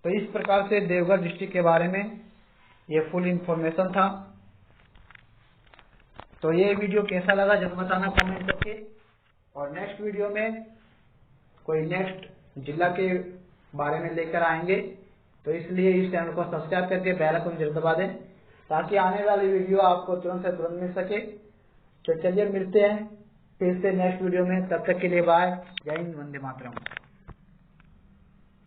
तो इस प्रकार से देवघर डिस्ट्रिक्ट के बारे में ये फुल इंफॉर्मेशन था। तो ये वीडियो कैसा लगा जरूर बताना कमेंट करके, और नेक्स्ट वीडियो में कोई नेक्स्ट जिला के बारे में लेकर आएंगे। तो इसलिए इस चैनल को सब्सक्राइब करके बेल आइकन जरूर दबा दें ताकि आने वाली वीडियो आपको तुरंत से तुरंत मिल सके। तो चलिए मिलते हैं फिर से नेक्स्ट वीडियो में, तब तक के लिए बाय। जय हिंद, वंदे मातरम।